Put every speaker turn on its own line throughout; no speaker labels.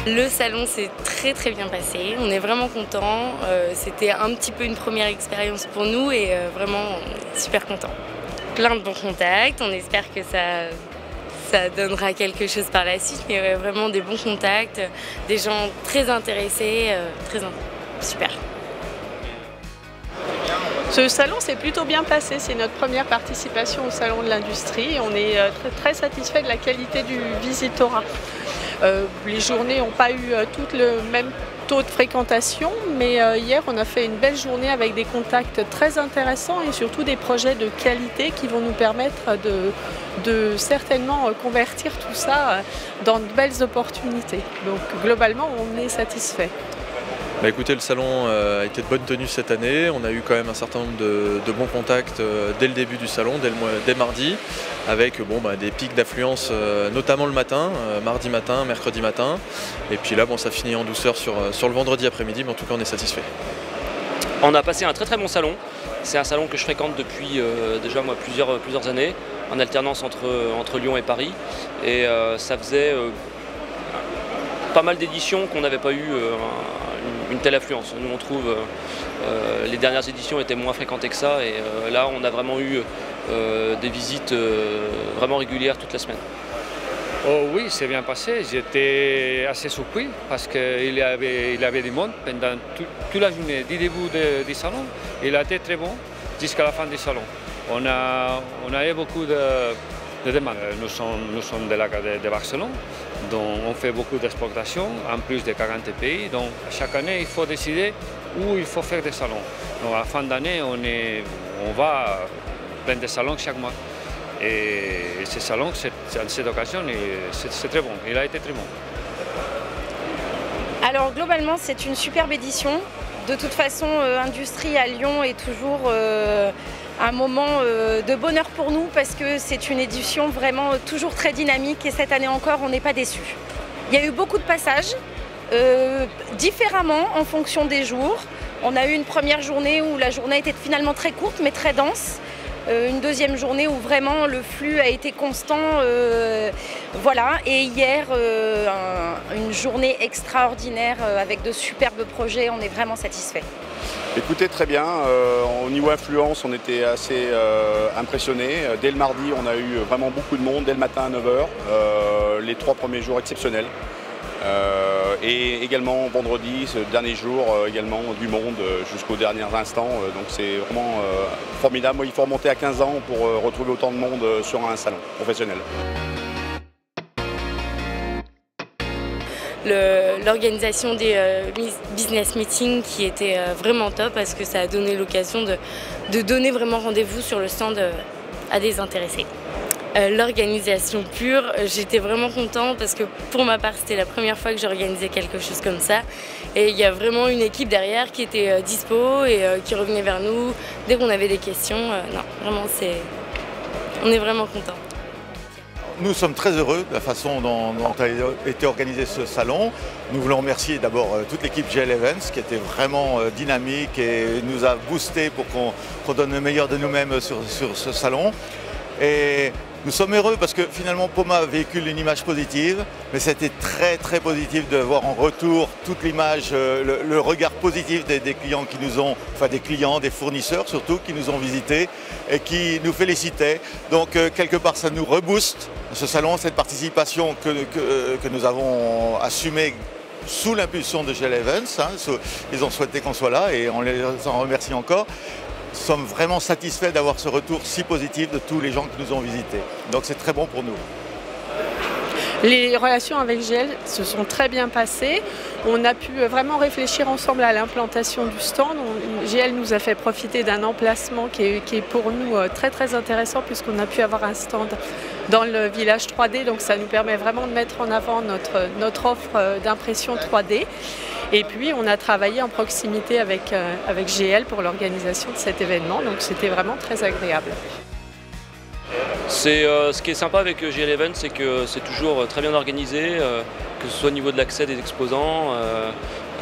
Le salon s'est très bien passé, on est vraiment contents. C'était un petit peu une première expérience pour nous et vraiment on est super contents. Plein de bons contacts, on espère que ça donnera quelque chose par la suite, mais vraiment des bons contacts, des gens très intéressés, super.
Ce salon s'est plutôt bien passé, c'est notre première participation au salon de l'industrie. On est très satisfait de la qualité du visitorat. Les journées n'ont pas eu toutes le même taux de fréquentation, mais hier on a fait une belle journée avec des contacts très intéressants et surtout des projets de qualité qui vont nous permettre de certainement convertir tout ça dans de belles opportunités. Donc globalement on est satisfait.
Bah écoutez, le salon a été de bonne tenue cette année. On a eu quand même un certain nombre de bons contacts dès le début du salon, dès mardi, avec des pics d'affluence, notamment le matin, mardi matin, mercredi matin. Et puis là, ça finit en douceur sur le vendredi après-midi, mais en tout cas, on est satisfait.
On a passé un très bon salon. C'est un salon que je fréquente depuis déjà moi, plusieurs années, en alternance entre Lyon et Paris. Et ça faisait pas mal d'éditions qu'on n'avait pas eu une telle affluence. Nous on trouve les dernières éditions étaient moins fréquentées que ça et là on a vraiment eu des visites vraiment régulières toute la semaine.
Oh oui, c'est bien passé. J'étais assez surpris parce qu'il y avait du monde pendant toute la journée, du début du salon. Il a été très bon jusqu'à la fin du salon. On a eu beaucoup de demandes. Nous sommes de Barcelone, donc on fait beaucoup d'exportations, en plus de 40 pays. Donc chaque année, il faut décider où il faut faire des salons. Donc à la fin d'année, on va plein de salons chaque mois. Et ce salon, cette occasion, c'est très bon. Il a été très bon.
Alors globalement, c'est une superbe édition. De toute façon, Industrie à Lyon est toujours un moment de bonheur pour nous parce que c'est une édition vraiment toujours très dynamique et cette année encore, on n'est pas déçus. Il y a eu beaucoup de passages, différemment en fonction des jours. On a eu une première journée où la journée était finalement très courte mais très dense. Une deuxième journée où vraiment le flux a été constant, voilà. Et hier, une journée extraordinaire avec de superbes projets, on est vraiment satisfait.
Écoutez, très bien. Au niveau influence, on était assez impressionnés. Dès le mardi, on a eu vraiment beaucoup de monde, dès le matin à 9 h. Les 3 premiers jours exceptionnels. Et également vendredi, ce dernier jour, également du monde jusqu'aux derniers instants. Donc c'est vraiment formidable. Il faut remonter à 15 ans pour retrouver autant de monde sur un salon professionnel.
L'organisation des business meetings qui était vraiment top parce que ça a donné l'occasion de donner vraiment rendez-vous sur le stand à des intéressés. L'organisation pure, j'étais vraiment contente parce que pour ma part c'était la première fois que j'organisais quelque chose comme ça et il y a vraiment une équipe derrière qui était dispo et qui revenait vers nous dès qu'on avait des questions. Non, vraiment on est vraiment contents.
Nous sommes très heureux de la façon dont a été organisé ce salon. Nous voulons remercier d'abord toute l'équipe GL Events qui était vraiment dynamique et nous a boosté pour qu'on donne le meilleur de nous-mêmes sur ce salon. Et nous sommes heureux parce que finalement Poma véhicule une image positive, mais c'était très positif de voir en retour toute l'image, le regard positif des clients qui nous ont, enfin des clients, des fournisseurs surtout, qui nous ont visités et qui nous félicitaient. Donc quelque part ça nous rebooste ce salon, cette participation que nous avons assumée sous l'impulsion de GL Events. Ils ont souhaité qu'on soit là et on les en remercie encore. Nous sommes vraiment satisfaits d'avoir ce retour si positif de tous les gens qui nous ont visités. Donc c'est très bon pour nous.
Les relations avec GL se sont très bien passées. On a pu vraiment réfléchir ensemble à l'implantation du stand. GL nous a fait profiter d'un emplacement qui est pour nous très intéressant puisqu'on a pu avoir un stand dans le village 3D. Donc ça nous permet vraiment de mettre en avant notre offre d'impression 3D. Et puis on a travaillé en proximité avec GL pour l'organisation de cet événement. Donc c'était vraiment très agréable.
Ce qui est sympa avec GL Events, c'est que c'est toujours très bien organisé, que ce soit au niveau de l'accès des exposants.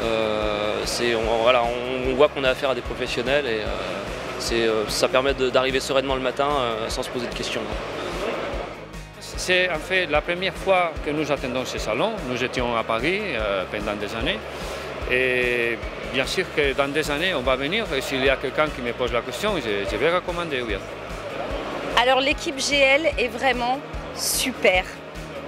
On voit qu'on a affaire à des professionnels et ça permet d'arriver sereinement le matin sans se poser de questions.
c'est en fait la première fois que nous attendons ce salon. Nous étions à Paris pendant des années. Et bien sûr que dans des années, on va venir. Et s'il y a quelqu'un qui me pose la question, je vais recommander, oui.
Alors l'équipe GL est vraiment super.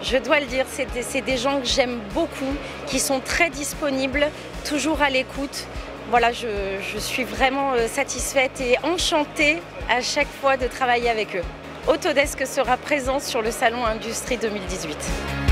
Je dois le dire, c'est des gens que j'aime beaucoup, qui sont très disponibles, toujours à l'écoute. Voilà, je suis vraiment satisfaite et enchantée à chaque fois de travailler avec eux. Autodesk sera présent sur le Salon Industrie 2018.